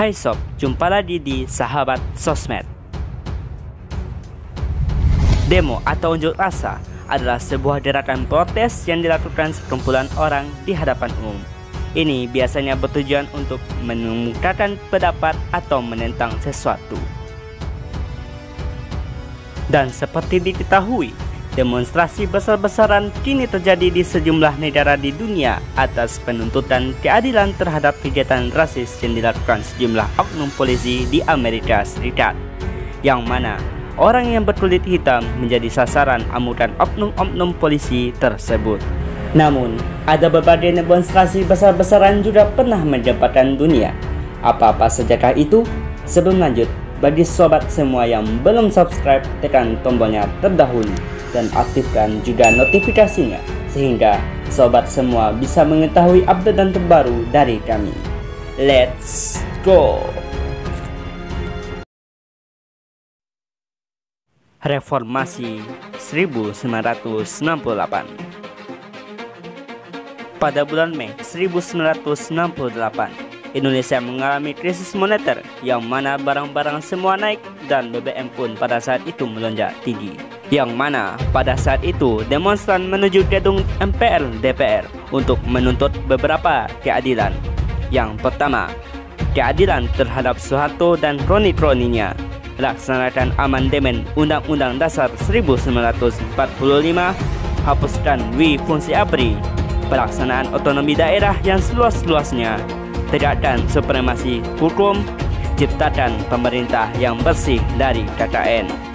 Hai sob, jumpa lagi di Sahabat Sosmed. Demo atau unjuk rasa adalah sebuah gerakan protes yang dilakukan sekumpulan orang di hadapan umum. Ini biasanya bertujuan untuk mengemukakan pendapat atau menentang sesuatu. Dan seperti diketahui, demonstrasi besar-besaran kini terjadi di sejumlah negara di dunia atas penuntutan keadilan terhadap kegiatan rasis yang dilakukan sejumlah oknum polisi di Amerika Serikat, yang mana orang yang berkulit hitam menjadi sasaran amukan oknum-oknum polisi tersebut. Namun, ada berbagai demonstrasi besar-besaran juga pernah menjemputkan dunia. Apa-apa sajakah itu? Sebelum lanjut, bagi sobat semua yang belum subscribe, tekan tombolnya terdahulu dan aktifkan juga notifikasinya sehingga sobat semua bisa mengetahui update terbaru dari kami. Let's go! Reformasi 1968. Pada bulan Mei 1968, Indonesia mengalami krisis moneter yang mana barang-barang semua naik dan BBM pun pada saat itu melonjak tinggi. Yang mana pada saat itu demonstran menuju gedung MPR DPR untuk menuntut beberapa keadilan. Yang pertama, keadilan terhadap Soeharto dan kroni-kroninya, laksanakan amandemen Undang-Undang Dasar 1945, hapuskan WI fungsi ABRI, pelaksanaan otonomi daerah yang seluas-luasnya, tegakkan supremasi hukum, ciptakan pemerintah yang bersih dari KKN.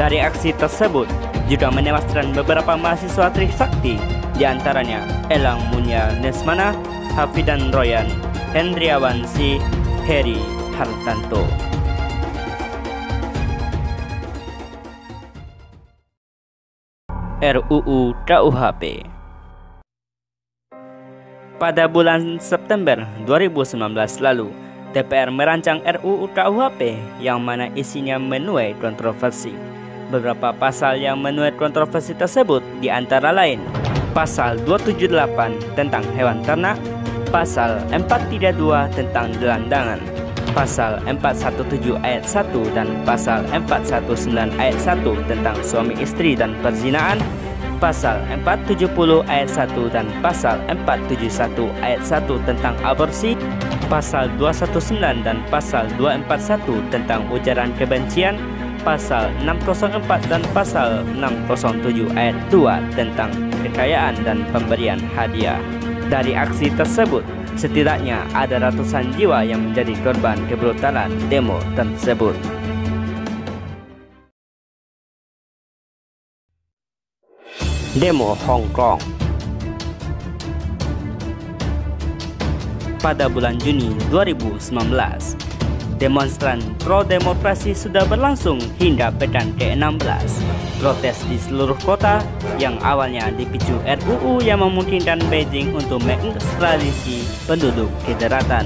Dari aksi tersebut juga menewaskan beberapa mahasiswa Trisakti, diantaranya Elang Munya Nesmana, Hafidan Royan, Hendriawan Si, Heri Hartanto. RUU KUHP. Pada bulan September 2019 lalu, DPR merancang RUU KUHP yang mana isinya menuai kontroversi. Beberapa pasal yang menuai kontroversi tersebut diantara lain Pasal 278 tentang hewan ternak, Pasal 432 tentang gelandangan, Pasal 417 ayat 1 dan Pasal 419 ayat 1 tentang suami istri dan perzinaan, Pasal 470 ayat 1 dan Pasal 471 ayat 1 tentang aborsi, Pasal 219 dan Pasal 241 tentang ujaran kebencian, Pasal 604 dan Pasal 607 ayat 2 tentang kekayaan dan pemberian hadiah. Dari aksi tersebut, setidaknya ada ratusan jiwa yang menjadi korban kebrutalan demo tersebut. Demo Hong Kong. Pada bulan Juni 2019, demonstran pro-demokrasi sudah berlangsung hingga pekan ke-16. Protes di seluruh kota yang awalnya dipicu RUU yang memungkinkan Beijing untuk mengekstradisi penduduk ke daratan,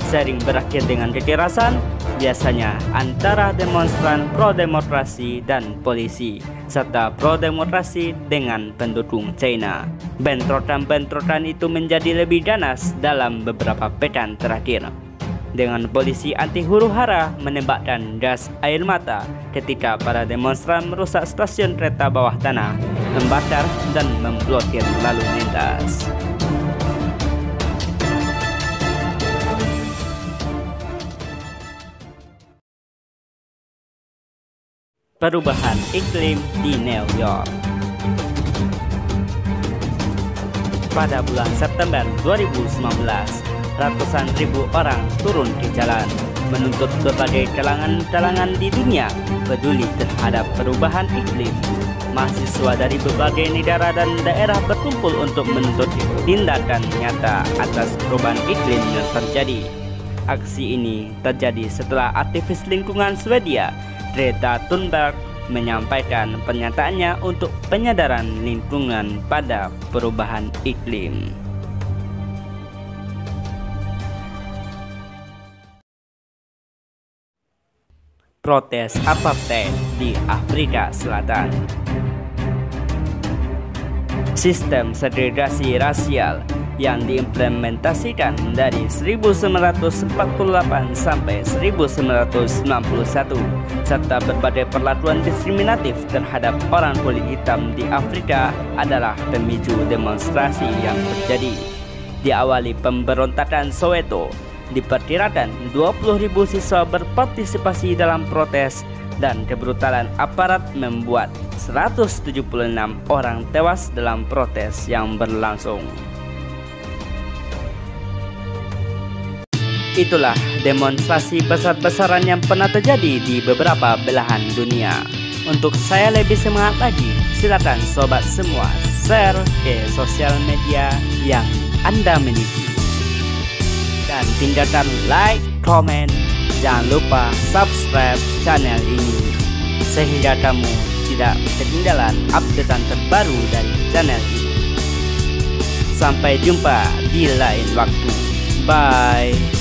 sering berakhir dengan kekerasan, biasanya antara demonstran pro-demokrasi dan polisi, serta pro-demokrasi dengan pendukung China. Bentrokan-bentrokan itu menjadi lebih ganas dalam beberapa pekan terakhir, dengan polisi anti huru-hara menembakkan gas air mata ketika para demonstran merusak stasiun kereta bawah tanah, membakar dan memblokir lalu lintas. Perubahan iklim di New York. Pada bulan September 2019, ratusan ribu orang turun ke jalan menuntut berbagai kalangan-kalangan di dunia peduli terhadap perubahan iklim. Mahasiswa dari berbagai negara dan daerah berkumpul untuk menuntut tindakan nyata atas perubahan iklim yang terjadi. Aksi ini terjadi setelah aktivis lingkungan Swedia, Greta Thunberg, menyampaikan pernyataannya untuk penyadaran lingkungan pada perubahan iklim. Protes apartheid di Afrika Selatan. Sistem segregasi rasial yang diimplementasikan dari 1948 sampai 1991, serta berbagai perlakuan diskriminatif terhadap orang kulit hitam di Afrika adalah pemicu demonstrasi yang terjadi. Diawali pemberontakan Soweto, diperkirakan 20.000 siswa berpartisipasi dalam protes, dan kebrutalan aparat membuat 176 orang tewas dalam protes yang berlangsung. Itulah demonstrasi besar-besaran yang pernah terjadi di beberapa belahan dunia. Untuk saya lebih semangat lagi, silakan sobat semua share ke sosial media yang Anda miliki. Dan tinggalkan like, komen, jangan lupa subscribe channel ini sehingga kamu tidak ketinggalan updatean terbaru dari channel ini. Sampai jumpa di lain waktu. Bye.